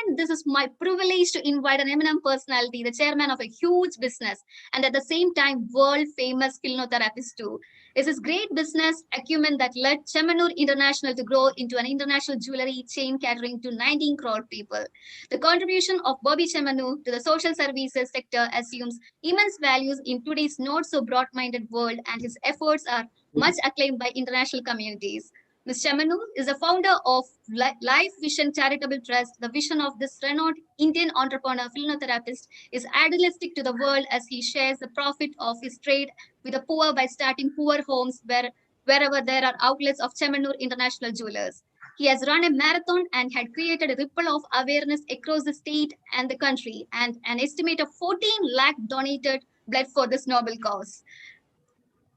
And this is my privilege to invite an eminent personality, the chairman of a huge business, and at the same time, world famous kilnotherapist too. It's his great business acumen that led Chemanur International to grow into an international jewelry chain catering to 19 crore people. The contribution of Bobby Chemanur to the social services sector assumes immense values in today's not so broad-minded world, and his efforts are much acclaimed by international communities. Ms. Chemanur is the founder of Life Vision Charitable Trust. The vision of this renowned Indian entrepreneur philanthropist is idealistic to the world as he shares the profit of his trade with the poor by starting poor homes wherever there are outlets of Chemanur International Jewelers. He has run a marathon and had created a ripple of awareness across the state and the country, and an estimate of 14 lakh donated blood for this noble cause.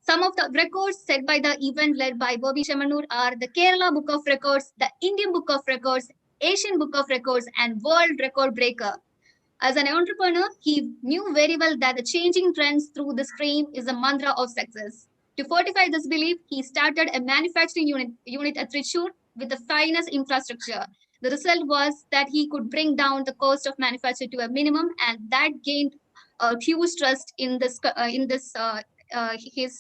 Some of the records set by the event led by Bobby Chemanur are the Kerala Book of Records, the Indian Book of Records, Asian Book of Records, and World Record Breaker. As an entrepreneur, he knew very well that the changing trends through the stream is the mantra of success. To fortify this belief, he started a manufacturing unit at Trichure with the finest infrastructure. The result was that he could bring down the cost of manufacture to a minimum, and that gained a huge trust in this his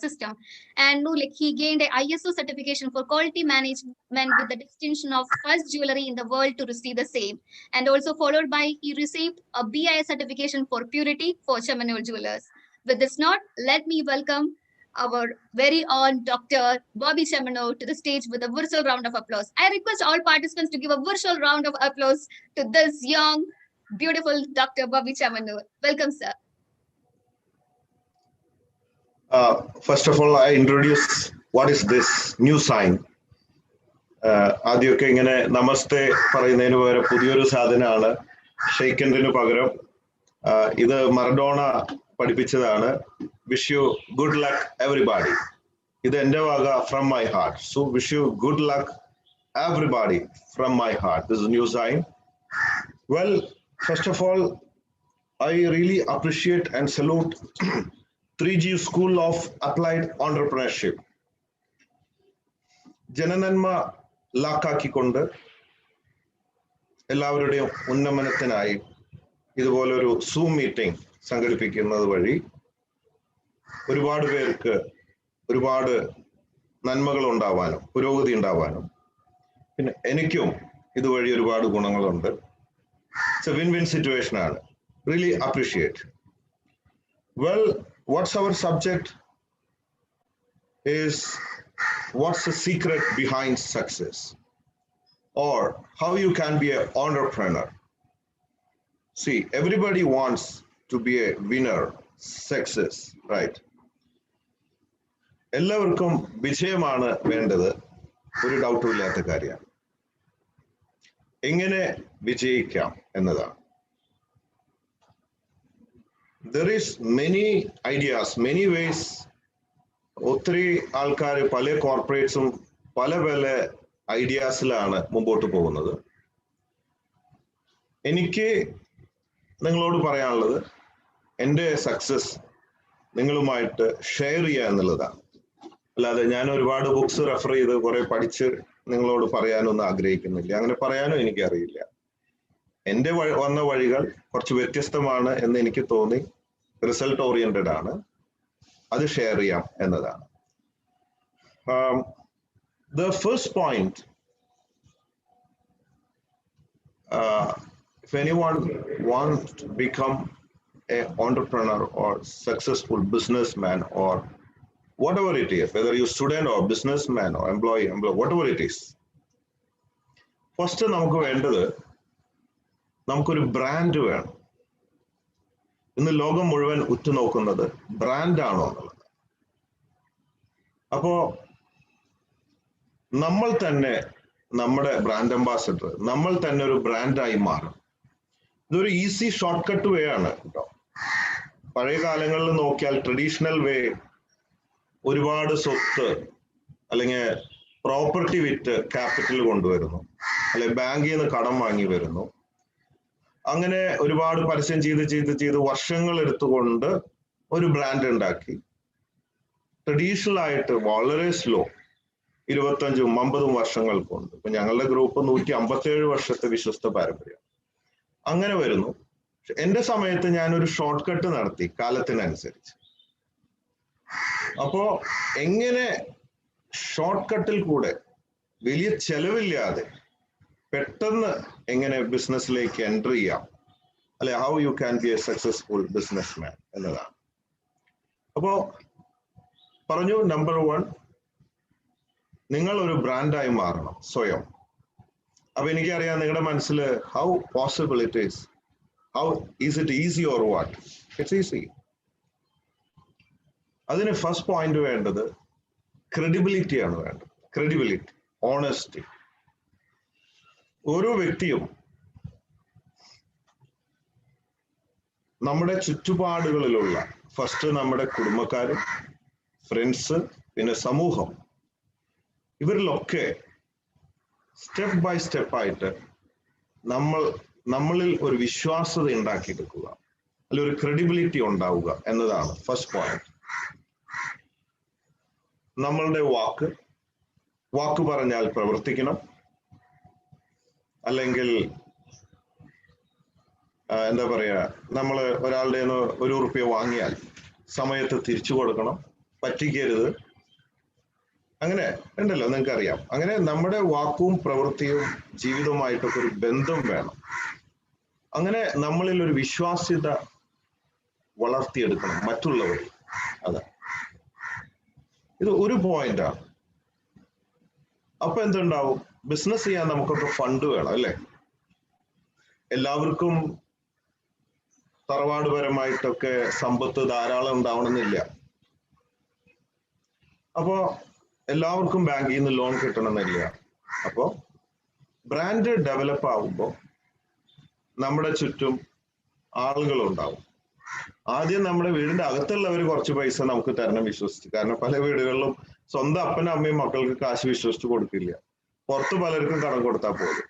system. And no, like he gained a ISO certification for quality management with the distinction of first jewelry in the world to receive the same, and also followed by he received a BIS certification for purity for Chemanur Jewelers. With this note, let me welcome our very own Dr. Bobby Chemanur to the stage with a virtual round of applause. I request all participants to give a virtual round of applause to this young, beautiful Dr. Bobby Chemanur. Welcome, sir. First of all, I introduce what is this new sign. ആദ്യമൊക്കെ ഇങ്ങനെ നമസ്തേ പറയുന്നതിന് പകരം പുതിയൊരു സാധനമാണ് ഷെയ്ക്കൻഡിന് പകരം. ഇത് Maradona പഠിപ്പിച്ചതാണ്. Wish you good luck everybody. ഇത് എൻ്റെ വക from my heart. So wish you good luck everybody from my heart. This is a new sign. Well, first of all, I really appreciate and salute 3G School of Applied Entrepreneurship. ജനനന്മ ലാക്കാക്കിക്കൊണ്ട് എല്ലാവരുടെയും ഉന്നമനത്തിനായി ഇതുപോലൊരു zoom meeting സംഘടിപ്പിക്കുന്നത് വഴി ഒരുപാട് പേർക്ക് ഒരുപാട് നന്മകൾ ഉണ്ടാവാനും പുരോഗതി ഉണ്ടാവാനും പിന്നെ എനിക്കും ഇതുവഴി ഒരുപാട് ഗുണങ്ങളുണ്ട്. It's a win win situation ആണ്. Really appreciate. Well, what's our subject is what's the secret behind success, or how you can be an entrepreneur. See, everybody wants to be a winner, success, right? എല്ലാവർക്കും വിജയമാണ് വേണ്ടത്, ഒരു ഡൗട്ടും ഇല്ലാത്ത കാര്യമാണ്. എങ്ങനെ വിജയിക്കാം എന്നതാണ്. There is many ideas, many ways. ഒത്തിരി ആൾക്കാർ പല കോർപ്പറേറ്റ്സും പല പല ഐഡിയാസിലാണ് മുമ്പോട്ട് പോകുന്നത്. എനിക്ക് നിങ്ങളോട് പറയാനുള്ളത് എൻ്റെ സക്സസ് നിങ്ങളുമായിട്ട് ഷെയർ ചെയ്യുക എന്നുള്ളതാണ്. അല്ലാതെ ഞാൻ ഒരുപാട് ബുക്സ് റെഫർ ചെയ്ത് കുറെ പഠിച്ച് നിങ്ങളോട് പറയാനൊന്നും ആഗ്രഹിക്കുന്നില്ല. അങ്ങനെ പറയാനും എനിക്കറിയില്ല. എൻ്റെ വന്ന വഴികൾ കുറച്ച് വ്യത്യസ്തമാണ് എന്ന് എനിക്ക് തോന്നി. റിസൾട്ട് ഓറിയന്റഡ് ആണ്. അത് ഷെയർ ചെയ്യാം എന്നതാണ്. The first point, if anyone wants to become an entrepreneur or successful businessman or whatever it is, whether you're student or businessman or employee, whatever it is, first നമുക്ക് വേണ്ടത് നമുക്കൊരു brand വേണം. ഇന്ന് ലോകം മുഴുവൻ ഉറ്റുനോക്കുന്നത് ബ്രാൻഡാണോ എന്നുള്ളത്. അപ്പോ നമ്മൾ തന്നെ നമ്മുടെ ബ്രാൻഡ് അംബാസഡർ, നമ്മൾ തന്നെ ഒരു ബ്രാൻഡായി മാറും. ഇതൊരു ഈസി ഷോർട്ട് കട്ട് വേ ആണ് കേട്ടോ. പഴയ കാലങ്ങളിൽ നോക്കിയാൽ ട്രഡീഷണൽ വേ ഒരുപാട് സ്വത്ത് അല്ലെങ്കിൽ പ്രോപ്പർട്ടി വിറ്റ് ക്യാപിറ്റൽ കൊണ്ടുവരുന്നു, അല്ലെ ബാങ്കിൽ നിന്ന് കടം വാങ്ങി വരുന്നു. അങ്ങനെ ഒരുപാട് പരസ്യം ചെയ്ത് വർഷങ്ങൾ എടുത്തുകൊണ്ട് ഒരു ബ്രാൻഡ് ഉണ്ടാക്കി ട്രഡീഷണൽ ആയിട്ട് വളരെ സ്ലോ 25-50 വർഷങ്ങൾ കൊണ്ട്. ഇപ്പൊ ഞങ്ങളുടെ ഗ്രൂപ്പ് 157 വർഷത്തെ വിശ്വസ്ത പാരമ്പര്യം. അങ്ങനെ വരുന്നു. എന്റെ സമയത്ത് ഞാനൊരു ഷോർട്ട് കട്ട് നടത്തി കാലത്തിനനുസരിച്ച്. അപ്പോ എങ്ങനെ ഷോർട്ട് കട്ടിൽ കൂടെ വലിയ ചെലവില്ലാതെ പെട്ടെന്ന് എങ്ങനെ ബിസിനസ്സിലേക്ക് എൻറ്റർ ചെയ്യാം, അല്ലെ, how you can be A successful business man എന്നതാണ്. അപ്പോ പറഞ്ഞു, നമ്പർ 1, നിങ്ങൾ ഒരു ബ്രാൻഡായി മാറണം സ്വയം. അപ്പൊ എനിക്കറിയാം നിങ്ങളുടെ മനസ്സിൽ how possible it is, how is it easy or what? It's easy. അതിന് ഫസ്റ്റ് പോയിന്റ് വേണ്ടത് ക്രെഡിബിലിറ്റി ആണ് വേണ്ടത്. Credibility, honesty. ഓരോ വ്യക്തിയും നമ്മുടെ ചുറ്റുപാടുകളിലുള്ള ഫസ്റ്റ് നമ്മുടെ കുടുംബക്കാരും, ഫ്രണ്ട്സ്, പിന്നെ സമൂഹം, ഇവരിലൊക്കെ സ്റ്റെപ്പ് ബൈ സ്റ്റെപ്പായിട്ട് നമ്മളിൽ ഒരു വിശ്വാസ്യത ഉണ്ടാക്കിയെടുക്കുക, അല്ലെ ഒരു ക്രെഡിബിലിറ്റി ഉണ്ടാവുക എന്നതാണ് ഫസ്റ്റ് പോയിന്റ്. നമ്മളുടെ വാക്ക് പറഞ്ഞാൽ പ്രവർത്തിക്കണം. അല്ലെങ്കിൽ എന്താ പറയാ, നമ്മൾ ഒരാളുടെ ₹1 വാങ്ങിയാൽ സമയത്ത് തിരിച്ചു കൊടുക്കണം, പറ്റിക്കരുത്. അങ്ങനെ ഉണ്ടല്ലോ, നിങ്ങൾക്ക് അറിയാം. അങ്ങനെ നമ്മുടെ വാക്കും പ്രവൃത്തിയും ജീവിതവുമായിട്ടൊക്കെ ഒരു ബന്ധം വേണം. അങ്ങനെ നമ്മളിൽ ഒരു വിശ്വാസ്യത വളർത്തിയെടുക്കണം മറ്റുള്ളവർ. അതാ ഇത് ഒരു പോയിന്റാണ്. അപ്പൊ എന്തുണ്ടാവും? ബിസിനസ് ചെയ്യാൻ നമുക്കൊക്കെ ഫണ്ട് വേണം, അല്ലേ? എല്ലാവർക്കും തറവാടുപരമായിട്ടൊക്കെ സമ്പത്ത് ധാരാളം ഉണ്ടാവണമെന്നില്ല. അപ്പോ എല്ലാവർക്കും ബാങ്കിൽ നിന്ന് ലോൺ കിട്ടണമെന്നില്ല. അപ്പോ ബ്രാൻഡ് ഡെവലപ്പ് ആവുമ്പോൾ നമ്മുടെ ചുറ്റും ആളുകളുണ്ടാവും. ആദ്യം നമ്മുടെ വീടിന്റെ അകത്തുള്ളവർ കുറച്ച് പൈസ നമുക്ക് തരണം വിശ്വസിച്ച്. കാരണം പല വീടുകളിലും സ്വന്തം അപ്പനും അമ്മയും മക്കൾക്ക് കാശ് വിശ്വസിച്ച് കൊടുക്കില്ല. പുറത്ത് പലർക്കും കടം കൊടുത്താൽ പോലും.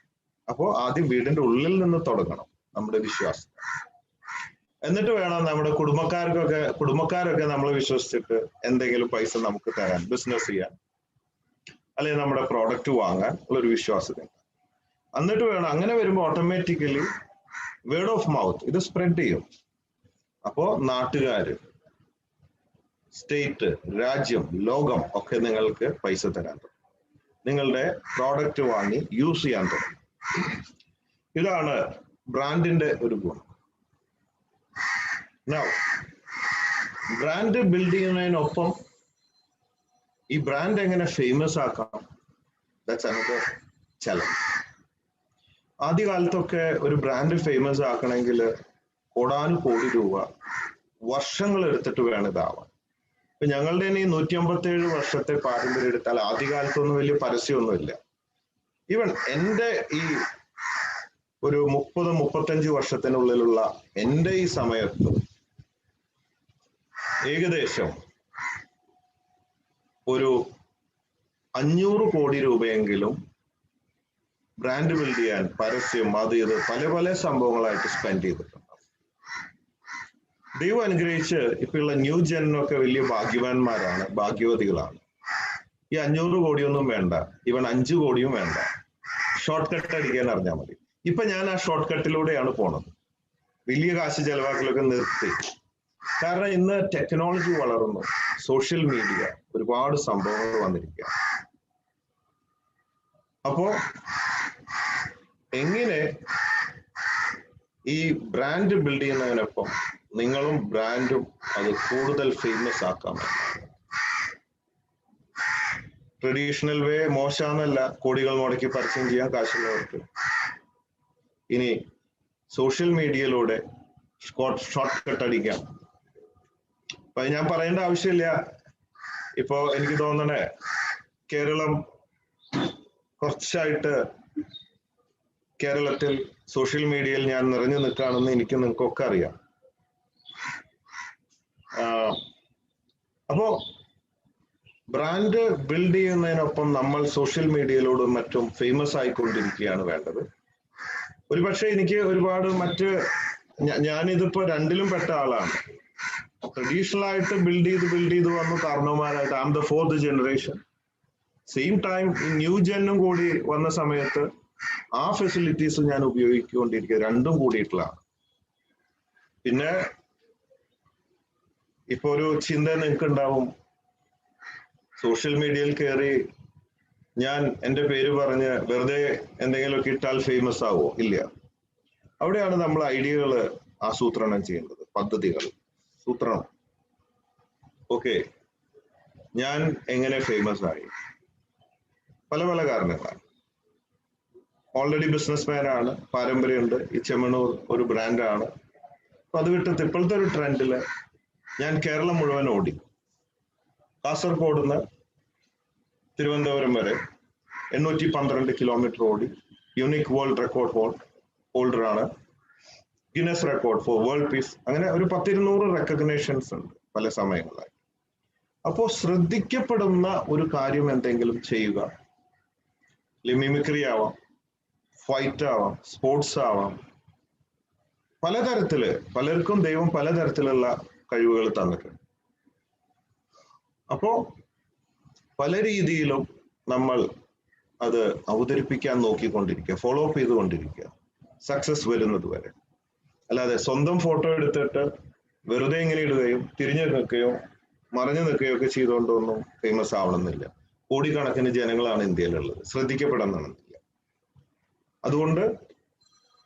അപ്പോ ആദ്യം വീടിന്റെ ഉള്ളിൽ നിന്ന് തുടങ്ങണം നമ്മുടെ വിശ്വാസം. എന്നിട്ട് വേണം നമ്മുടെ കുടുംബക്കാരൊക്കെ നമ്മളെ വിശ്വസിച്ചിട്ട് എന്തെങ്കിലും പൈസ നമുക്ക് തരാൻ, ബിസിനസ് ചെയ്യാൻ, അല്ലെങ്കിൽ നമ്മുടെ പ്രോഡക്റ്റ് വാങ്ങാൻ ഉള്ളൊരു വിശ്വാസത. എന്നിട്ട് വേണം. അങ്ങനെ വരുമ്പോൾ ഓട്ടോമാറ്റിക്കലി വേർഡ് ഓഫ് മൗത്ത് ഇത് സ്പ്രെഡ് ചെയ്യും. അപ്പോ നാട്ടുകാര്, സ്റ്റേറ്റ്, രാജ്യം, ലോകം ഒക്കെ നിങ്ങൾക്ക് പൈസ തരാൻ തുടങ്ങും. നിങ്ങളുടെ പ്രോഡക്റ്റ് വാങ്ങി യൂസ് ചെയ്യാൻ തുടങ്ങും. ഇതാണ് ബ്രാൻഡിന്റെ ഒരു ഗുണം. ബ്രാൻഡ് ബിൽഡ് ചെയ്യുന്നതിനൊപ്പം ഈ ബ്രാൻഡ് എങ്ങനെ ഫേമസ് ആക്കാം, ദാറ്റ്സ് അനദർ ചലഞ്ച്. ആദ്യകാലത്തൊക്കെ ഒരു ബ്രാൻഡ് ഫേമസ് ആക്കണമെങ്കിൽ കോടാനുകോടി രൂപ വർഷങ്ങൾ എടുത്തിട്ട് വേണം ഇതാവാൻ. ഇപ്പൊ ഞങ്ങളുടെ ഈ 157 വർഷത്തെ പാരമ്പര്യം എടുത്താൽ ആദ്യകാലത്തൊന്നും വലിയ പരസ്യമൊന്നുമില്ല. ഈവൻ എൻ്റെ ഈ ഒരു 30-35 വർഷത്തിനുള്ളിലുള്ള എൻ്റെ ഈ സമയത്ത് ഏകദേശം ഒരു 500 കോടി രൂപയെങ്കിലും ബ്രാൻഡ് ബിൽഡ് ചെയ്യാൻ പരസ്യം, അത് ഇത് പല സംഭവങ്ങളായിട്ട് സ്പെൻഡ് ചെയ്തിട്ടുണ്ട്. ദൈവം അനുഗ്രഹിച്ച് ഇപ്പോഴുള്ള ന്യൂ ജനൊക്കെ വലിയ ഭാഗ്യവാന്മാരാണ്, ഭാഗ്യവതികളാണ്. ഈ 500 കോടിയൊന്നും വേണ്ട, ഇവൻ 5 കോടിയും വേണ്ട, ഷോർട്ട് കട്ട് അടിക്കാൻ അറിഞ്ഞാൽ മതി. ഇപ്പൊ ഞാൻ ആ ഷോർട്ട് കട്ടിലൂടെയാണ് പോണത്. വലിയ കാശ് ചെലവാക്കലൊക്കെ നിർത്തി. കാരണം ഇന്ന് ടെക്നോളജി വളർന്നു, സോഷ്യൽ മീഡിയ, ഒരുപാട് സംഭവങ്ങൾ വന്നിരിക്കുക. അപ്പോ എങ്ങനെ ഈ ബ്രാൻഡ് ബിൽഡ് ചെയ്യുന്നതിനൊപ്പം നിങ്ങളും ബ്രാൻഡും അത് കൂടുതൽ ഫേമസ് ആക്കാം. ട്രഡീഷണൽ വേ മോശമെന്നല്ല, കോടികൾ മുടക്കി പരസ്യം ചെയ്യാൻ കാശുള്ളവർക്ക്. ഇനി സോഷ്യൽ മീഡിയയിലൂടെ ഷോർട്ട് കട്ട് അടിക്കാം. അപ്പൊ ഞാൻ പറയേണ്ട ആവശ്യമില്ല. ഇപ്പോ എനിക്ക് തോന്നണേ കേരളം കുറച്ചായിട്ട് കേരളത്തിൽ സോഷ്യൽ മീഡിയയിൽ ഞാൻ നിറഞ്ഞു നിൽക്കുകയാണെന്ന് നിങ്ങൾക്കൊക്കെ അറിയാം. അപ്പോ ബ്രാൻഡ് ബിൽഡ് ചെയ്യുന്നതിനൊപ്പം നമ്മൾ സോഷ്യൽ മീഡിയയിലൂടെ മറ്റും ഫേമസ് ആയിക്കൊണ്ടിരിക്കുകയാണ് വേണ്ടത്. ഒരുപക്ഷെ എനിക്ക് ഒരുപാട് ഞാനിതിപ്പോ രണ്ടിലും പെട്ട ആളാണ്. ട്രഡീഷണൽ ആയിട്ട് ബിൽഡ് ചെയ്ത് വന്നു കാരണവന്മാരായിട്ട്. I am the 4th generation. Same time new ജെന്നും കൂടി വന്ന സമയത്ത് ആ ഫെസിലിറ്റീസ് ഞാൻ ഉപയോഗിച്ചുകൊണ്ടിരിക്കുക, രണ്ടും കൂടിയിട്ടുള്ളതാണ്. പിന്നെ ഇപ്പൊ ഒരു ചിന്ത നിങ്ങൾക്ക് ഉണ്ടാവും, സോഷ്യൽ മീഡിയയിൽ കയറി ഞാൻ എൻ്റെ പേര് പറഞ്ഞ് വെറുതെ എന്തെങ്കിലുമൊക്കെ ഇട്ടാൽ ഫേമസ് ആവോ? ഇല്ല. അവിടെയാണ് നമ്മൾ ഐഡിയകൾ ആസൂത്രണം ചെയ്യേണ്ടത്, പദ്ധതികൾ സൂത്രണം. ഓക്കെ, ഞാൻ എങ്ങനെ ഫേമസ് ആയി? പല പല കാരണങ്ങളാണ്. ഓൾറെഡി ബിസിനസ്മാൻ ആണ്, പാരമ്പര്യമുണ്ട്, ഈ ചെമ്മണ്ണൂർ ഒരു ബ്രാൻഡാണ്. അപ്പൊ അത് വിട്ടിട്ട് ഇപ്പോഴത്തെ ഒരു ട്രെൻഡില് ഞാൻ കേരളം മുഴുവൻ ഓടി. കാസർഗോഡ് നിന്ന് തിരുവനന്തപുരം വരെ 812 കിലോമീറ്റർ ഓടി. യുണീക് വേൾഡ് റെക്കോർഡ് ഹോൾഡറാണ്, Guinness record for world peace. അങ്ങനെ ഒരു 10-200 റെക്കഗ്നേഷൻസ് ഉണ്ട് പല സമയങ്ങളായി. അപ്പോ ശ്രദ്ധിക്കപ്പെടുന്ന ഒരു കാര്യം എന്തെങ്കിലും ചെയ്യുക. മിമിക്രി ആവാം, ഫൈറ്റ് ആവാം, സ്പോർട്സ് ആവാം, പലതരത്തില് പലർക്കും ദൈവം പലതരത്തിലുള്ള കഴിവുകൾ തന്നിട്ടുണ്ട്. അപ്പോ പല രീതിയിലും നമ്മൾ അത് അവതരിപ്പിക്കാൻ നോക്കിക്കൊണ്ടിരിക്കുക, ഫോളോ അപ്പ് ചെയ്തുകൊണ്ടിരിക്കുക, സക്സസ് വരുന്നത് വരെ. അല്ലാതെ സ്വന്തം ഫോട്ടോ എടുത്തിട്ട് വെറുതെ ഇങ്ങനെ ഇടുകയും തിരിഞ്ഞു നിൽക്കുകയോ മറഞ്ഞു നിൽക്കുകയോ ഒക്കെ ചെയ്തുകൊണ്ടൊന്നും ഫേമസ് ആവണമെന്നില്ല. കോടിക്കണക്കിന് ജനങ്ങളാണ് ഇന്ത്യയിലുള്ളത്, ശ്രദ്ധിക്കപ്പെടണമെന്നില്ല. അതുകൊണ്ട്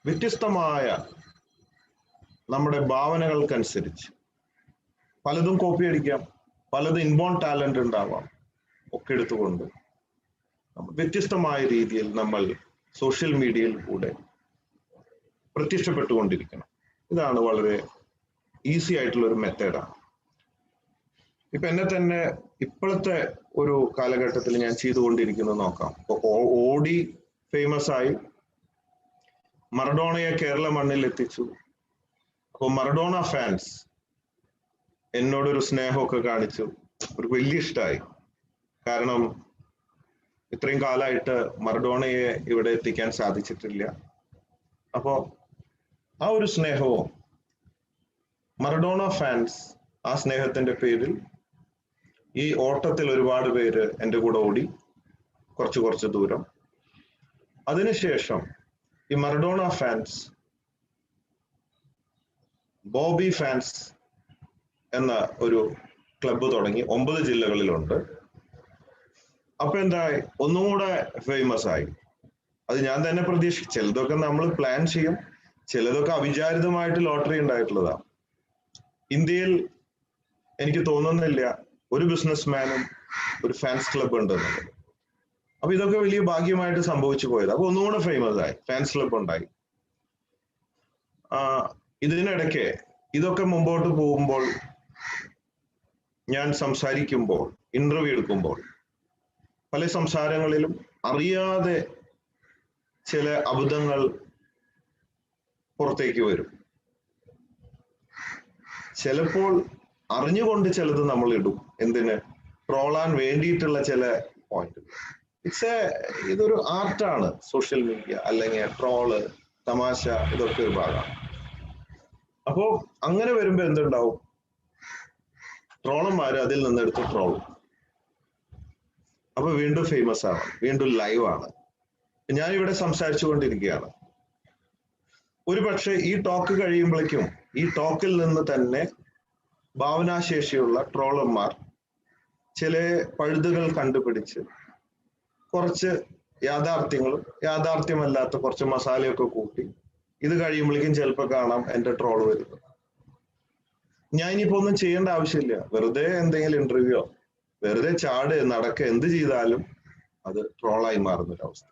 വ്യത്യസ്തമായ നമ്മുടെ ഭാവനകൾക്കനുസരിച്ച് പലതും കോപ്പി അടിക്കാം, പലതും ഇൻബോൺ ടാലന്റ് ഉണ്ടാവാം, ഒക്കെ എടുത്തുകൊണ്ട് വ്യത്യസ്തമായ രീതിയിൽ നമ്മൾ സോഷ്യൽ മീഡിയയിൽ കൂടെ പ്രത്യക്ഷപ്പെട്ടുകൊണ്ടിരിക്കണം. ഇതാണ് വളരെ ഈസി ആയിട്ടുള്ള ഒരു മെത്തേഡാണ്. ഇപ്പൊ എന്നെ തന്നെ ഇപ്പോഴത്തെ ഒരു കാലഘട്ടത്തിൽ ഞാൻ ചെയ്തുകൊണ്ടിരിക്കുന്നത് നോക്കാം. ഓടി ഫേമസ് ആയി, മറഡോണയെ കേരള മണ്ണിൽ എത്തിച്ചു. അപ്പൊ മറഡോണ ഫാൻസ് എന്നോടൊരു സ്നേഹമൊക്കെ കാണിച്ചു, ഒരു വലിയ ഇഷ്ടമായി. കാരണം ഇത്രയും കാലമായിട്ട് മറഡോണയെ ഇവിടെ എത്തിക്കാൻ സാധിച്ചിട്ടില്ല. അപ്പോ ആ ഒരു സ്നേഹവും മറഡോണ ഫാൻസ് ആ സ്നേഹത്തിന്റെ പേരിൽ ഈ ഓട്ടത്തിൽ ഒരുപാട് പേര് എൻ്റെ കൂടെ ഓടി, കുറച്ച് ദൂരം. അതിനുശേഷം ഈ മറഡോണ ഫാൻസ് ബോബി ഫാൻസ് എന്ന ഒരു ക്ലബ്ബ് തുടങ്ങി, 9 ജില്ലകളിലുണ്ട്. അപ്പൊ എന്തായി, ഒന്നും കൂടെ ഫേമസ് ആയി. അത് ഞാൻ തന്നെ പ്രതീക്ഷിച്ചു. ചിലതൊക്കെ നമ്മൾ പ്ലാൻ ചെയ്യും, ചിലതൊക്കെ അവിചാരിതമായിട്ട് ലോട്ടറി ഉണ്ടായിട്ടുള്ളതാണ്. ഇന്ത്യയിൽ എനിക്ക് തോന്നുന്നില്ല ഒരു ബിസിനസ്മാനും ഒരു ഫാൻസ് ക്ലബ്ബ് ഉണ്ടെന്നുള്ളത്. അപ്പൊ ഇതൊക്കെ വലിയ ഭാഗ്യമായിട്ട് സംഭവിച്ചു പോയത്. അപ്പൊ ഒന്നുകൂടെ ഫേമസ് ആയി, ഫാൻസ് ക്ലബ്ബ് ഉണ്ടായി. ഇതിനിടയ്ക്ക് ഇതൊക്കെ മുമ്പോട്ട് പോകുമ്പോൾ, ഞാൻ സംസാരിക്കുമ്പോൾ, ഇന്റർവ്യൂ എടുക്കുമ്പോൾ, പല സംസാരങ്ങളിലും അറിയാതെ ചില അബദ്ധങ്ങൾ പുറത്തേക്ക് വരും. ചിലപ്പോൾ അറിഞ്ഞുകൊണ്ട് ചിലത് നമ്മൾ ഇടും, എന്തിന്, ട്രോളാൻ വേണ്ടിയിട്ടുള്ള ചില പോയിന്റുകൾ. ഇതൊരു ആർട്ടാണ് സോഷ്യൽ മീഡിയ, അല്ലെങ്കിൽ ട്രോള്, തമാശ, ഇതൊക്കെ ഒരു ഭാഗമാണ്. അപ്പോ അങ്ങനെ വരുമ്പോ എന്തുണ്ടാവും, ട്രോളന്മാര് അതിൽ നിന്നെടുത്ത് ട്രോളും. അപ്പൊ വീണ്ടും ഫേമസ് ആണ്, വീണ്ടും ലൈവ് ആണ്. ഞാനിവിടെ സംസാരിച്ചു കൊണ്ടിരിക്കുകയാണ്. ഒരു പക്ഷെ ഈ ടോക്ക് കഴിയുമ്പോഴേക്കും ഈ ടോക്കിൽ നിന്ന് തന്നെ ഭാവനാശേഷിയുള്ള ട്രോളന്മാർ ചില പഴുതുകൾ കണ്ടുപിടിച്ച് കുറച്ച് യാഥാർത്ഥ്യങ്ങളും യാഥാർത്ഥ്യമല്ലാത്ത കുറച്ച് മസാലയൊക്കെ കൂട്ടി ഇത് കഴിയുമ്പോഴേക്കും ചിലപ്പോൾ കാണാം എൻ്റെ ട്രോൾ വരുന്നത്. ഞാൻ ഇനിയിപ്പോ ഒന്നും ചെയ്യേണ്ട ആവശ്യമില്ല. വെറുതെ എന്തെങ്കിലും ഇന്റർവ്യൂ, വെറുതെ ചാട് നടക്ക, എന്ത് ചെയ്താലും അത് ട്രോളായി മാറുന്നൊരവസ്ഥ.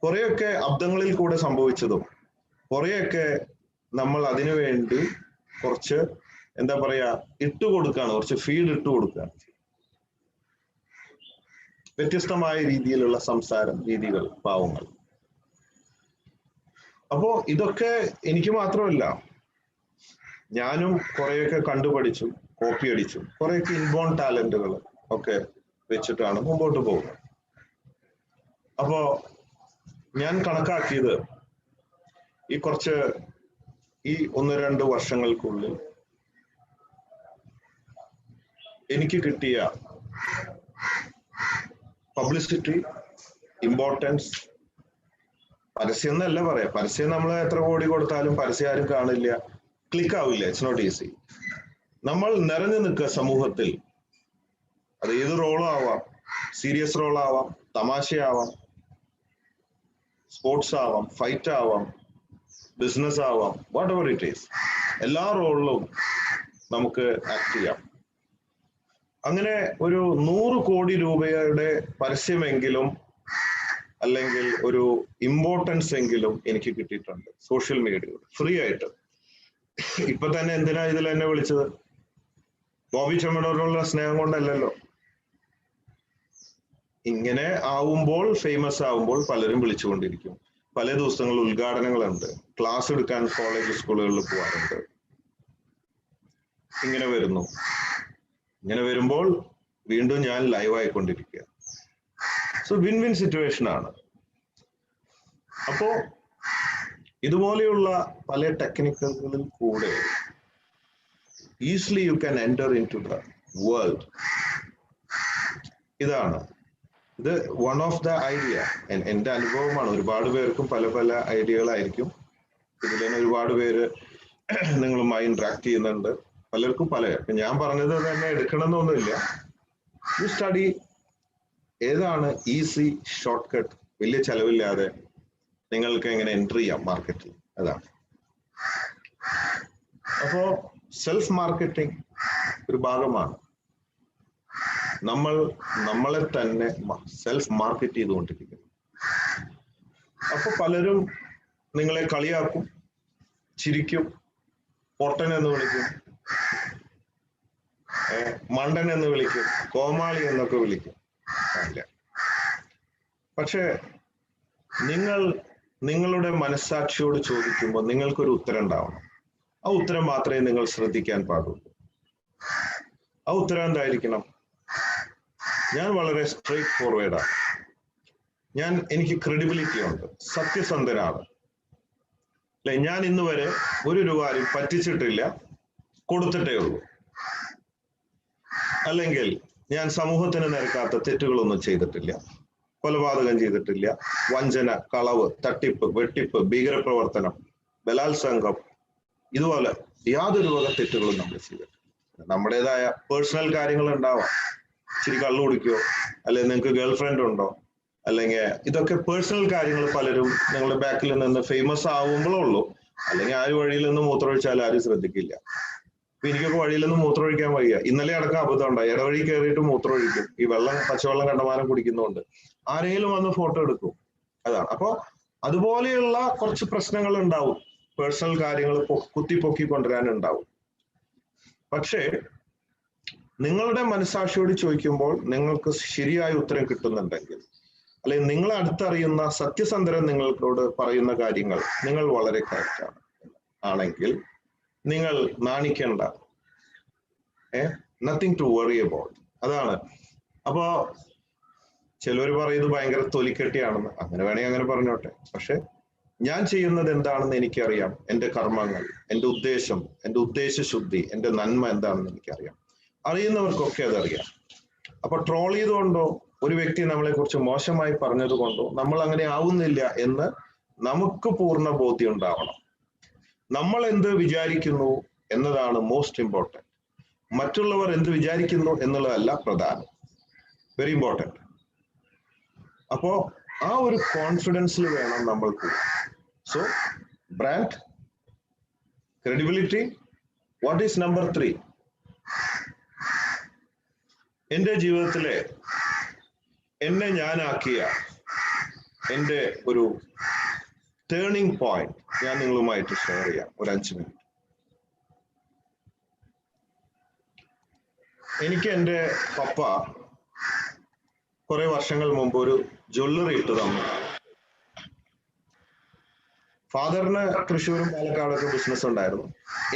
കുറെയൊക്കെ അബദ്ധങ്ങളിൽ കൂടെ സംഭവിച്ചതും കുറെയൊക്കെ നമ്മൾ അതിനു വേണ്ടി കുറച്ച് എന്താ പറയാ ഇട്ടുകൊടുക്കുകയാണ്, കുറച്ച് ഫീഡ് ഇട്ട് കൊടുക്കുകയാണ്. വ്യത്യസ്തമായ രീതിയിലുള്ള സംസാരം രീതികൾ, ഭാവങ്ങൾ. അപ്പോ ഇതൊക്കെ എനിക്ക് മാത്രമല്ല, ഞാനും കുറെയൊക്കെ കണ്ടുപഠിച്ചു, കോപ്പി അടിച്ചു, കുറെയൊക്കെ ഇൻബോൺ ടാലന്റുകൾ ഒക്കെ വെച്ചിട്ടാണ് മുമ്പോട്ട് പോകുന്നത്. അപ്പോ ഞാൻ കണക്കാക്കിയത് ഈ 1-2 വർഷങ്ങൾക്കുള്ളിൽ എനിക്ക് കിട്ടിയ പബ്ലിസിറ്റി, ഇമ്പോർട്ടൻസ്, പരസ്യം എന്നല്ല പറയാം, പരസ്യം നമ്മൾ എത്ര കോടി കൊടുത്താലും പരസ്യം ആരും കാണില്ല, ക്ലിക്ക് ആവില്ല. It's not easy. നമ്മൾ നിറഞ്ഞു നിൽക്കുക സമൂഹത്തിൽ. അത് ഏത് റോളും ആവാം, സീരിയസ് റോൾ ആവാം, തമാശയാവാം, സ്പോർട്സ് ആവാം, ഫൈറ്റ് ആവാം, ബിസിനസ് ആവാം, വാട്ട് എവർ ഇറ്റ് ഈസ്. എല്ലാ റോളിലും നമുക്ക് ആക്ട് ചെയ്യാം. അങ്ങനെ ഒരു 100 കോടി രൂപയുടെ പരസ്യമെങ്കിലും അല്ലെങ്കിൽ ഒരു ഇമ്പോർട്ടൻസ് എങ്കിലും എനിക്ക് കിട്ടിയിട്ടുണ്ട് സോഷ്യൽ മീഡിയയിൽ ഫ്രീ ആയിട്ട്. ഇപ്പൊ തന്നെ എന്തിനാ ഇതിൽ എന്നെ വിളിച്ചത്? ബോബി ചെമ്മണൂരിനുള്ള സ്നേഹം കൊണ്ടല്ലല്ലോ. ഇങ്ങനെ ആവുമ്പോൾ, ഫേമസ് ആവുമ്പോൾ പലരും വിളിച്ചുകൊണ്ടിരിക്കും. പല ദിവസങ്ങളിൽ ഉദ്ഘാടനങ്ങളുണ്ട്, ക്ലാസ് എടുക്കാൻ കോളേജ് സ്കൂളുകളിൽ പോകാറുണ്ട്. ഇങ്ങനെ വരുന്നു. ഇങ്ങനെ വരുമ്പോൾ വീണ്ടും ഞാൻ ലൈവ് ആയിക്കൊണ്ടിരിക്കുക. സോ വിൻ വിൻ സിറ്റുവേഷൻ ആണ്. അപ്പോ ഇതുപോലെയുള്ള പല ടെക്നിക്കുകളിൽ കൂടെ easily you can enter in to the world. ഇത് വൺ ഓഫ് ദ ഐഡിയ. എൻ്റെ അനുഭവമാണ്. ഒരുപാട് പേർക്കും പല പല ഐഡിയകളായിരിക്കും. ഇതിൽ തന്നെ ഒരുപാട് പേര് നിങ്ങളുമായി ഇന്ററാക്ട് ചെയ്യുന്നുണ്ട്. പലർക്കും പല. ഞാൻ പറഞ്ഞത് തന്നെ എടുക്കണമെന്നൊന്നുമില്ല. യു സ്റ്റഡി ഏതാണ് ഈസി ഷോർട്ട് കട്ട്, വലിയ ചെലവില്ലാതെ നിങ്ങൾക്ക് എങ്ങനെ എൻട്രി ചെയ്യാം മാർക്കറ്റിൽ, അതാണ്. അപ്പോ സെൽഫ് മാർക്കറ്റിംഗ് ഒരു ഭാഗമാണ്. നമ്മളെ തന്നെ സെൽഫ് മാർക്കറ്റ് ചെയ്തുകൊണ്ടിരിക്കുന്നു. അപ്പൊ പലരും നിങ്ങളെ കളിയാക്കും, ചിരിക്കും, പൊട്ടൻ എന്ന് വിളിക്കും, മണ്ടൻ എന്ന് വിളിക്കും, കോമാളി എന്നൊക്കെ വിളിക്കും. അല്ല, പക്ഷെ നിങ്ങളുടെ മനസ്സാക്ഷിയോട് ചോദിക്കുമ്പോൾ നിങ്ങൾക്കൊരു ഉത്തരം ഉണ്ടാവണം. ആ ഉത്തരം മാത്രമേ നിങ്ങൾ ശ്രദ്ധിക്കാൻ പാടുള്ളൂ. ആ ഉത്തരം എന്തായിരിക്കണം? ഞാൻ വളരെ സ്ട്രെയിറ്റ് ഫോർവേഡാണ്. എനിക്ക് ക്രെഡിബിലിറ്റി ഉണ്ട്, സത്യസന്ധനാണ്. അല്ലെ, ഞാൻ ഇന്ന് വരെ ഒരു രൂപ ആരും പറ്റിച്ചിട്ടില്ല, കൊടുത്തിട്ടേ ഉള്ളൂ. അല്ലെങ്കിൽ ഞാൻ സമൂഹത്തിന് നിരക്കാത്ത തെറ്റുകളൊന്നും ചെയ്തിട്ടില്ല, കൊലപാതകം ചെയ്തിട്ടില്ല, വഞ്ചന, കളവ്, തട്ടിപ്പ്, വെട്ടിപ്പ്, ഭീകരപ്രവർത്തനം, ബലാത്സംഗം, ഇതുപോലെ യാതൊരു വക തെറ്റുകളും നമ്മൾ ചെയ്തിട്ടില്ല. നമ്മുടേതായ പേഴ്സണൽ കാര്യങ്ങൾ ഉണ്ടാവാം. ഇച്ചിരി കള്ളു കുടിക്കോ, അല്ലെങ്കിൽ നിങ്ങൾക്ക് ഗേൾ ഫ്രണ്ട് ഉണ്ടോ, അല്ലെങ്കിൽ ഇതൊക്കെ പേഴ്സണൽ കാര്യങ്ങൾ പലരും നിങ്ങളുടെ ബാക്കിൽ നിന്ന് ഫേമസ് ആവുമ്പോഴുള്ളൂ. അല്ലെങ്കിൽ ആര് വഴിയിൽ നിന്ന് മൂത്രമൊഴിച്ചാൽ ആരും ശ്രദ്ധിക്കില്ല. അപ്പൊ എനിക്കൊക്കെ വഴിയിൽ നിന്ന് മൂത്രമൊഴിക്കാൻ വയ്യ. ഇന്നലെ അടക്കം അബദ്ധം ഉണ്ടായി. ഇടവഴി കയറിയിട്ട് മൂത്രമൊഴിക്കും. ഈ പച്ചവെള്ളം കണ്ടമാനം കുടിക്കുന്നതുകൊണ്ട് ആരെങ്കിലും വന്ന് ഫോട്ടോ എടുക്കും. അതാണ്. അപ്പൊ അതുപോലെയുള്ള കുറച്ച് പ്രശ്നങ്ങൾ ഉണ്ടാവും. പേഴ്സണൽ കാര്യങ്ങൾ കുത്തിപ്പൊക്കി കൊണ്ടുവരാനുണ്ടാവും. പക്ഷേ നിങ്ങളുടെ മനസാക്ഷിയോട് ചോദിക്കുമ്പോൾ നിങ്ങൾക്ക് ശരിയായ ഉത്തരം കിട്ടുന്നുണ്ടെങ്കിൽ, അല്ലെങ്കിൽ നിങ്ങളെ അടുത്തറിയുന്ന സത്യസന്ധരൻ നിങ്ങളോട് പറയുന്ന കാര്യങ്ങൾ നിങ്ങൾ വളരെ കറക്റ്റാണ് ആണെങ്കിൽ നിങ്ങൾ നാണിക്കേണ്ട. Nothing to worry about. അതാണ്. അപ്പോ ചിലർ പറയുന്നത് ഭയങ്കര തൊലിക്കെട്ടിയാണെന്ന്. അങ്ങനെ വേണമെങ്കിൽ അങ്ങനെ പറഞ്ഞോട്ടെ. പക്ഷെ ഞാൻ ചെയ്യുന്നത് എന്താണെന്ന് എനിക്കറിയാം. എൻ്റെ കർമ്മങ്ങൾ, എൻ്റെ ഉദ്ദേശം, എൻ്റെ ഉദ്ദേശശുദ്ധി, എൻ്റെ നന്മ എന്താണെന്ന് എനിക്കറിയാം. അറിയുന്നവർക്കൊക്കെ അതറിയാം. അപ്പൊ ട്രോൾ ചെയ്തുകൊണ്ടോ ഒരു വ്യക്തി നമ്മളെ കുറിച്ച് മോശമായി പറഞ്ഞത് കൊണ്ടോ നമ്മൾ അങ്ങനെ ആവുന്നില്ല എന്ന് നമുക്ക് പൂർണ്ണ ബോധ്യം ഉണ്ടാവണം. നമ്മൾ എന്ത് വിചാരിക്കുന്നു എന്നതാണ് മോസ്റ്റ് ഇമ്പോർട്ടൻറ്റ്. മറ്റുള്ളവർ എന്ത് വിചാരിക്കുന്നു എന്നുള്ളതല്ല പ്രധാനം. Very important. അപ്പോ ആ ഒരു കോൺഫിഡൻസിൽ വേണം നമ്മൾ പോകാൻ. So brand, credibility. What is number 3? എൻ്റെ ജീവിതത്തിലെ എന്നെ ഞാനാക്കിയ എൻ്റെ ഒരു ടേണിംഗ് പോയിന്റ് ഞാൻ നിങ്ങളുമായിട്ട് ഷെയർ ചെയ്യാം. ഒരു 5 മിനിറ്റ്. എനിക്ക് എൻ്റെ പപ്പ കുറെ വർഷങ്ങൾ മുമ്പ് ഒരു ജ്വല്ലറി ഇട്ട് തന്നു. ഫാദറിന് തൃശ്ശൂരും പാലക്കാടൊക്കെ ബിസിനസ് ഉണ്ടായിരുന്നു.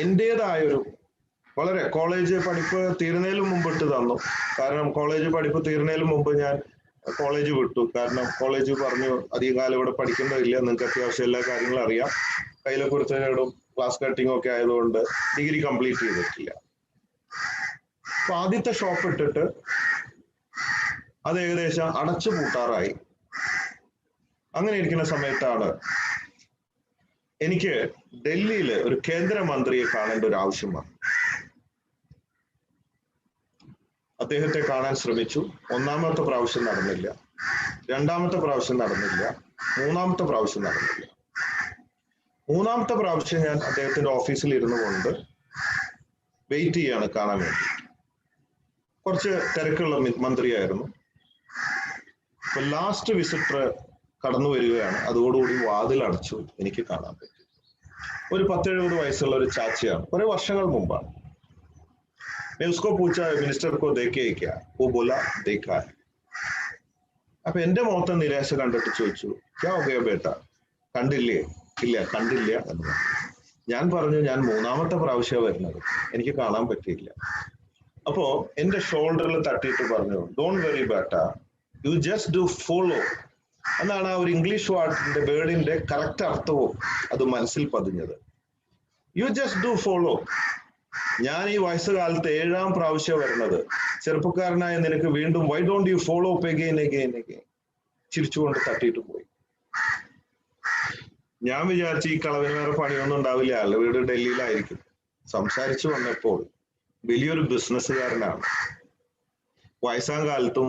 എൻ്റെതായൊരു വളരെ കോളേജ് പഠിപ്പ് തീരുന്നതിന് മുമ്പ് ഇട്ട് തന്നു. കാരണം കോളേജ് പഠിപ്പ് തീരുന്നതിന് മുമ്പ് ഞാൻ കോളേജ് വിട്ടു. കാരണം കോളേജ് പറഞ്ഞു അധികം കാലം ഇവിടെ പഠിക്കേണ്ടതില്ല, നിങ്ങൾക്ക് അത്യാവശ്യം എല്ലാ കാര്യങ്ങളും അറിയാം. കയ്യിലെ കുറിച്ചും ക്ലാസ് കട്ടിങ്ങും ഒക്കെ ആയതുകൊണ്ട് ഡിഗ്രി കംപ്ലീറ്റ് ചെയ്തിട്ടില്ല. അപ്പൊ ആദ്യത്തെ ഷോപ്പ് ഇട്ടിട്ട് അത് ഏകദേശം അടച്ചു പൂട്ടാറായി. അങ്ങനെ ഇരിക്കുന്ന സമയത്താണ് എനിക്ക് ഡൽഹിയിൽ ഒരു കേന്ദ്രമന്ത്രിയെ കാണേണ്ട ഒരു ആവശ്യം വന്നു. അദ്ദേഹത്തെ കാണാൻ ശ്രമിച്ചു. ഒന്നാമത്തെ പ്രാവശ്യം നടന്നില്ല, രണ്ടാമത്തെ പ്രാവശ്യം നടന്നില്ല, മൂന്നാമത്തെ പ്രാവശ്യം നടന്നില്ല. മൂന്നാമത്തെ പ്രാവശ്യം ഞാൻ അദ്ദേഹത്തിന്റെ ഓഫീസിൽ ഇരുന്നു കൊണ്ട് വെയിറ്റ് ചെയ്യാണ് കാണാൻ വേണ്ടി. കുറച്ച് തിരക്കുള്ള മന്ത്രിയായിരുന്നു. ഇപ്പൊ ലാസ്റ്റ് വിസിറ്റർ കടന്നു വരികയാണ്. അതോടുകൂടി വാതിൽ അടച്ചു. എനിക്ക് കാണാൻ പറ്റി. ഒരു 10-70 വയസ്സുള്ള ഒരു ചാച്ചയാണ്. കുറെ വർഷങ്ങൾ മുമ്പാണ്. मैं उसको पूछा मिनिस्टर को देखे क्या? वो बोला देखा है. അപ്പൊ എന്റെ മുഖത്തെ നിരാശ കണ്ടിട്ട് ചോദിച്ചു, ക്യാ ഹോ ഗയാ ബേട്ടാ, കണ്ടില്ലേ? ഇല്ല, കണ്ടില്ല എന്ന് പറഞ്ഞു. ഞാൻ പറഞ്ഞു, ഞാൻ മൂന്നാമത്തെ പ്രാവശ്യം വരുന്നത്, എനിക്ക് കാണാൻ പറ്റിയില്ല. അപ്പോ എന്റെ ഷോൾഡറിൽ തട്ടിയിട്ട് പറഞ്ഞു, ഡോണ്ട് വെറി ബേട്ടാ, യു ജസ്റ്റ് ഡു ഫോളോ എന്നാണ് ആ ഒരു ഇംഗ്ലീഷ് വാർഡിന്റെ വേർഡിന്റെ കറക്റ്റ് അർത്ഥവും അത് മനസ്സിൽ പതിഞ്ഞത്. You just do follow. ഞാൻ ഈ വയസ്സുകാലത്ത് 7ാം പ്രാവശ്യം വരുന്നത്. ചെറുപ്പക്കാരനായ നിനക്ക് വീണ്ടും why don't you follow again again again. ചിരിച്ചുകൊണ്ട് തട്ടിയിട്ട് പോയി. ഞാൻ വിചാരിച്ചു ഈ കളവിന് വേറെ പണിയൊന്നും ഉണ്ടാവില്ല, അയാളുടെ വീട് ഡൽഹിയിലായിരിക്കും. സംസാരിച്ചു വന്നപ്പോൾ വലിയൊരു ബിസിനസ്സുകാരനാണ്. വയസ്സാം കാലത്തും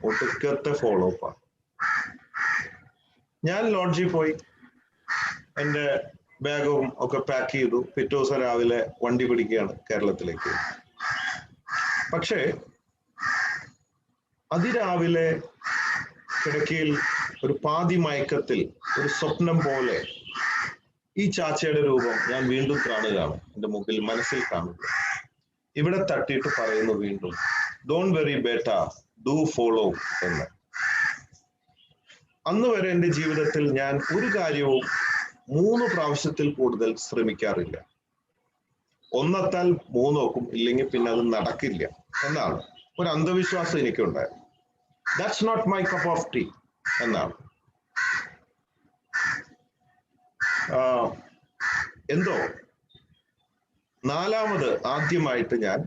ഒടുക്കത്തെ ഫോളോ അപ്പാണ്. ഞാൻ ലോഡ്ജിൽ പോയി എൻ്റെ ബാഗും ഒക്കെ പാക്ക് ചെയ്തു. പിറ്റേ ദിവസം രാവിലെ വണ്ടി പിടിക്കുകയാണ് കേരളത്തിലേക്ക്. പക്ഷേ അതിരാവിലെ കിടക്കയിൽ ഒരു പാതി മയക്കത്തിൽ ഒരു സ്വപ്നം പോലെ ഈ ചാച്ചയുടെ രൂപം ഞാൻ വീണ്ടും കാണുകയാണ്. എൻ്റെ മുമ്പിൽ മനസ്സിൽ കാണുക. ഇവിടെ തട്ടിയിട്ട് പറയുന്നു വീണ്ടും, don't worry Beta, do follow എന്ന്. അന്ന് വരെ എൻ്റെ ജീവിതത്തിൽ ഞാൻ ഒരു കാര്യവും 3 പ്രാവശ്യത്തിൽ കൂടുതൽ ശ്രമിക്കാറില്ല. ഒന്നെത്താൽ 3 നോക്കും, ഇല്ലെങ്കിൽ പിന്നെ അത് നടക്കില്ല എന്നാണ് ഒരു അന്ധവിശ്വാസം എനിക്കുണ്ടായിരുന്നു. That's not my cup of tea എന്നാണ്. എന്തോ 4ാമത് ആദ്യമായിട്ട് ഞാൻ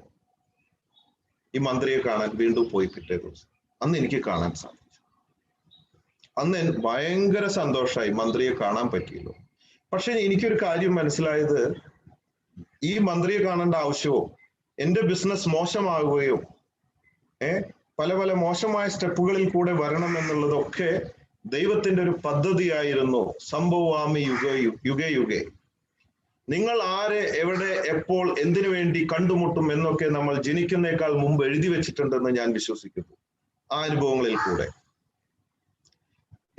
ഈ മന്ത്രിയെ കാണാൻ വീണ്ടും പോയി. പിറ്റേ ദിവസം അന്ന് എനിക്ക് കാണാൻ സാധിച്ചു. അന്ന് ഭയങ്കര സന്തോഷമായി, മന്ത്രിയെ കാണാൻ പറ്റിയല്ലോ. പക്ഷെ എനിക്കൊരു കാര്യം മനസ്സിലായത്, ഈ മന്ത്രിയെ കാണേണ്ട ആവശ്യവും എൻ്റെ ബിസിനസ് മോശമാകുകയോ പല പല മോശമായ സ്റ്റെപ്പുകളിൽ കൂടെ വരണം എന്നുള്ളതൊക്കെ ദൈവത്തിന്റെ ഒരു പദ്ധതിയായിരുന്നു. സംഭവാമി യുഗേ യുഗേ. നിങ്ങൾ ആരെ, എവിടെ, എപ്പോൾ, എന്തിനു വേണ്ടി കണ്ടുമുട്ടും എന്നൊക്കെ നമ്മൾ ജനിക്കുന്നേക്കാൾ മുമ്പ് എഴുതി വെച്ചിട്ടുണ്ടെന്ന് ഞാൻ വിശ്വസിക്കുന്നു. ആ അനുഭവങ്ങളിൽ കൂടെ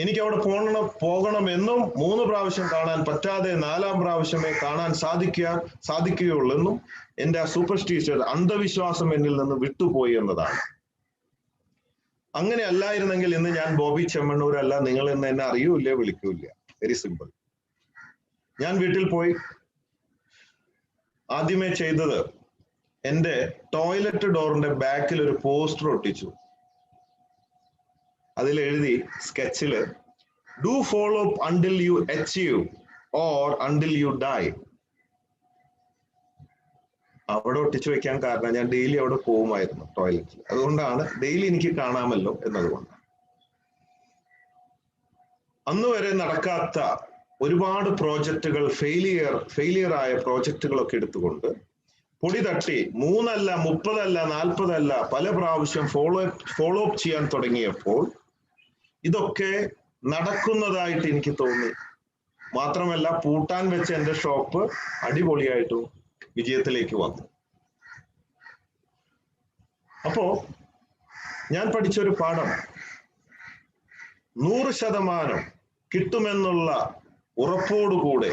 എനിക്ക് അവിടെ പോകണമെന്നും 3 പ്രാവശ്യം കാണാൻ പറ്റാതെ 4ാം പ്രാവശ്യമേ കാണാൻ സാധിക്കുകയുള്ളൂ എന്നും എൻ്റെ ആ സൂപ്പർസ്റ്റിഷ്യസ് അന്ധവിശ്വാസം എന്നിൽ നിന്ന് വിട്ടുപോയി എന്നതാണ്. അങ്ങനെ അല്ലായിരുന്നെങ്കിൽ ഇന്ന് ഞാൻ ബോബി ചെമ്മണ്ണൂർ അല്ല. നിങ്ങൾ ഇന്ന് എന്നെ അറിയൂല്ല, വിളിക്കൂല്ല. Very simple. ഞാൻ വീട്ടിൽ പോയി ആദ്യമേ ചെയ്തത് എൻ്റെ ടോയ്ലറ്റ് ഡോറിന്റെ ബാക്കിൽ ഒരു പോസ്റ്റർ ഒട്ടിച്ചു. അതിൽ എഴുതി സ്കെച്ചില്, do follow until you achieve or until you die. അവിടെ ഒട്ടിച്ചു വെക്കാൻ കാരണം ഞാൻ ഡെയിലി അവിടെ പോകുമായിരുന്നു ടോയ്ലറ്റിൽ. അതുകൊണ്ടാണ് ഡെയിലി എനിക്ക് കാണാമല്ലോ എന്നതുകൊണ്ട്. അന്ന് വരെ നടക്കാത്ത ഒരുപാട് പ്രോജക്റ്റുകൾ, ഫെയിലിയർ ആയ പ്രോജക്റ്റുകളൊക്കെ എടുത്തുകൊണ്ട് പൊടി തട്ടി 3 അല്ല 30 അല്ല 40 അല്ല പല പ്രാവശ്യം ഫോളോ അപ്പ് ചെയ്യാൻ തുടങ്ങിയപ്പോൾ ഇതൊക്കെ നടക്കുന്നതായിട്ട് എനിക്ക് തോന്നി. മാത്രമല്ല പൂട്ടാൻ വെച്ച എൻ്റെ ഷോപ്പ് അടിപൊളിയായിട്ടും വിജയത്തിലേക്ക് വന്നു. അപ്പോ ഞാൻ പഠിച്ചൊരു പാഠം, 100% കിട്ടുമെന്നുള്ള ഉറപ്പോടുകൂടെ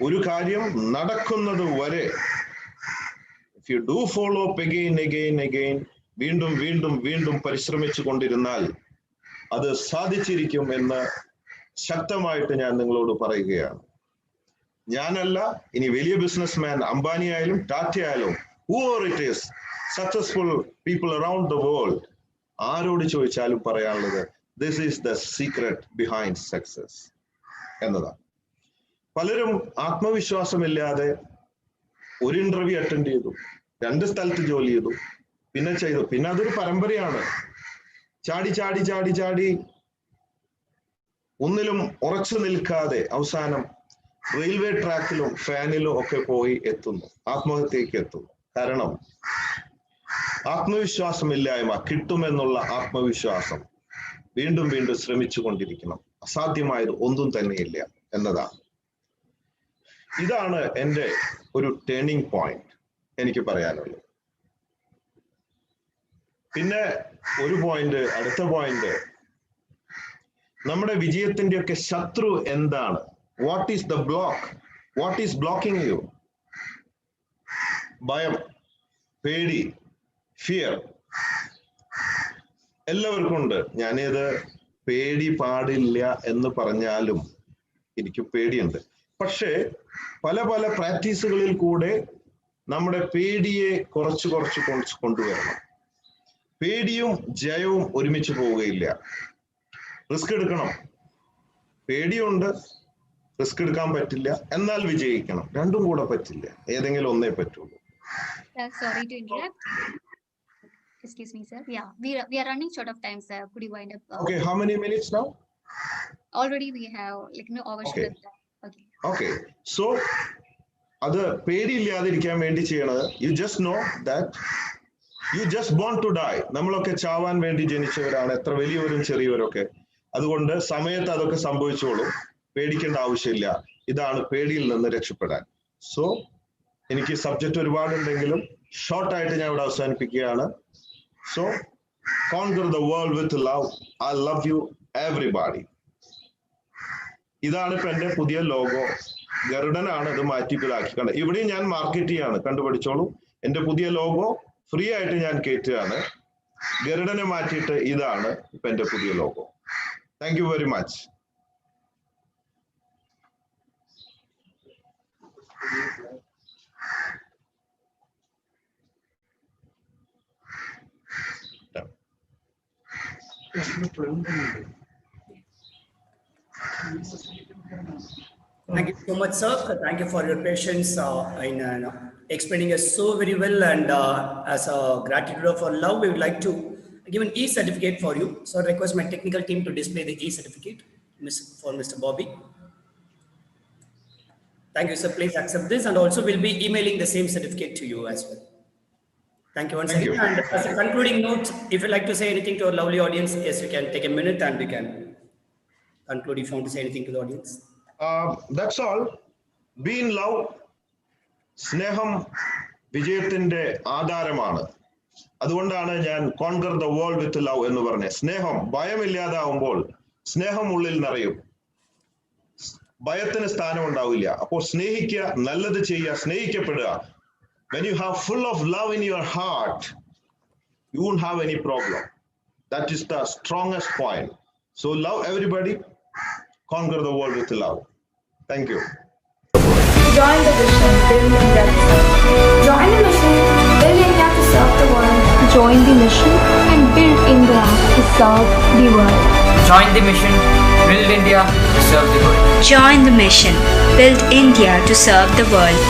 ഒരു കാര്യം നടക്കുന്നത് വരെ if you do follow up again വീണ്ടും വീണ്ടും വീണ്ടും പരിശ്രമിച്ചു കൊണ്ടിരുന്നാൽ അത് സാധിച്ചിരിക്കും എന്ന് ശക്തമായിട്ട് ഞാൻ നിങ്ങളോട് പറയുകയാണ്. ഞാനല്ല, ഇനി വലിയ ബിസിനസ്മാൻ അംബാനി ആയാലും ടാറ്റ ആയാലും whoever it is, successful people around the world, ആരോട് ചോദിച്ചാലും പറയാനുള്ളത് this is the secret behind success എന്നതാണ്. പലരും ആത്മവിശ്വാസമില്ലാതെ ഒരു ഇന്റർവ്യൂ അറ്റൻഡ് ചെയ്തു, 2 സ്ഥലത്ത് ജോലി ചെയ്തു, പിന്നെ അതൊരു പരമ്പരയാണ്. ചാടി ചാടി ചാടി ചാടി ഒന്നിലും ഉറച്ചു നിൽക്കാതെ അവസാനം റെയിൽവേ ട്രാക്കിലും ഫാനിലും ഒക്കെ പോയി എത്തുന്നു, ആത്മഹത്യക്ക് എത്തുന്നു. കാരണം ആത്മവിശ്വാസമില്ലായ്മ, കിട്ടുമെന്നുള്ള ആത്മവിശ്വാസം വീണ്ടും വീണ്ടും ശ്രമിച്ചു കൊണ്ടിരിക്കണം. അസാധ്യമായത് ഒന്നും തന്നെയില്ല എന്നതാണ്. ഇതാണ് എൻ്റെ ഒരു ടേണിംഗ് പോയിന്റ് എനിക്ക് പറയാനുള്ളത്. പിന്നെ ഒരു പോയിന്റ്, അടുത്ത പോയിന്റ്, നമ്മുടെ വിജയത്തിന്റെ ഒക്കെ ശത്രു എന്താണ്? What is the block? What is blocking you? ഭയം, പേടി, ഫിയർ എല്ലാവർക്കും ഉണ്ട്. ഞാനിത് പേടി പാടില്ല എന്ന് പറഞ്ഞാലും എനിക്ക് പേടിയുണ്ട്. പക്ഷേ പല പല പ്രാക്ടീസുകളിൽ കൂടെ നമ്മുടെ പേടിയെ കുറച്ച് കൊണ്ടുവരണം. പേടിയും ജയവും ഒരുമിച്ച് പോവുകയില്ല. റിസ്ക് എടുക്കണം. പേടിയുണ്ട്, റിസ്ക് എടുക്കാൻ പറ്റില്ല. എന്നാൽ വിജയിക്കണം. രണ്ടും കൂടെ പറ്റില്ല. ഏതെങ്കിലും ഒന്നേ പറ്റുള്ളൂ. Sorry to interrupt. Excuse me, sir. Yeah, we are running short of time, sir. Could you wind up? Okay, how many minutes now? Already we have Okay. Okay. Okay. So അത് പേടിയില്ലാതിരിക്കാൻ വേണ്ടി ചെയ്യണത്, you just know that you just born to die. നമ്മളൊക്കെ ചാവാൻ വേണ്ടി ജനിച്ചവരാണ്, എത്ര വലിയവരും ചെറിയവരൊക്കെ. അതുകൊണ്ട് സമയത്ത് അതൊക്കെ സംഭവിച്ചോളും. പേടിക്കേണ്ട ആവശ്യമില്ല. ഇതാണ് പേടിയിൽ നിന്ന് രക്ഷപ്പെടാൻ. സോ എനിക്ക് സബ്ജക്റ്റ് ഒരുപാടുണ്ടെങ്കിലും ഷോർട്ടായിട്ട് ഞാൻ ഇവിടെ അവസാനിപ്പിക്കുകയാണ്. So conquer the world with love. I love you everybody. ഇതാണ് ഇപ്പൊ എന്റെ പുതിയ ലോഗോ. ഗരുഡനാണ് ഇത് മാറ്റിപ്പിലാക്കി കണ്ട. ഇവിടെയും ഞാൻ മാർക്കറ്റ് ചെയ്യാണ്, കണ്ടുപിടിച്ചോളൂ. എന്റെ പുതിയ ലോഗോ ഫ്രീ ആയിട്ട് ഞാൻ കയറ്റുകയാണ്. ഗരുഡനെ മാറ്റിയിട്ട് ഇതാണ് ഇപ്പൊ എന്റെ പുതിയ logo. Thank you very much. Thank you so much, sir. Thank you for your patience in explaining us so very well. And as a gratitude for love, we would like to give an E-certificate for you. So I request my technical team to display the E-certificate for Mr. Bobby. Thank you, sir. Please accept this, and also we'll be emailing the same certificate to you as well. Thank you once again. And as a concluding note, if you'd like to say anything to our lovely audience, yes, you can take a minute and we can conclude if you want to say anything to the audience. That's all. Be in love. സ്നേഹം വിജയത്തിന്റെ ആധാരമാണ്. അതുകൊണ്ടാണ് ഞാൻ conquer the world with love എന്ന് പറഞ്ഞത്. സ്നേഹം, ഭയമില്ലാതാവുമ്പോൾ സ്നേഹം ഉള്ളിൽ നിറയും, ഭയത്തിന് സ്ഥാനം ഉണ്ടാവില്ല. അപ്പോൾ സ്നേഹിക്കുക, നല്ലത് ചെയ്യുക, സ്നേഹിക്കപ്പെടുക. When you have full of love in your heart, you won't have any problem. That is the strongest point. So love everybody, conquer the world with love. Thank you. Join the mission, build India. Join the mission, build India to serve the world. Join the mission and build India to serve the world. Join the mission, build India to serve the world. Join the mission, build India to serve the world.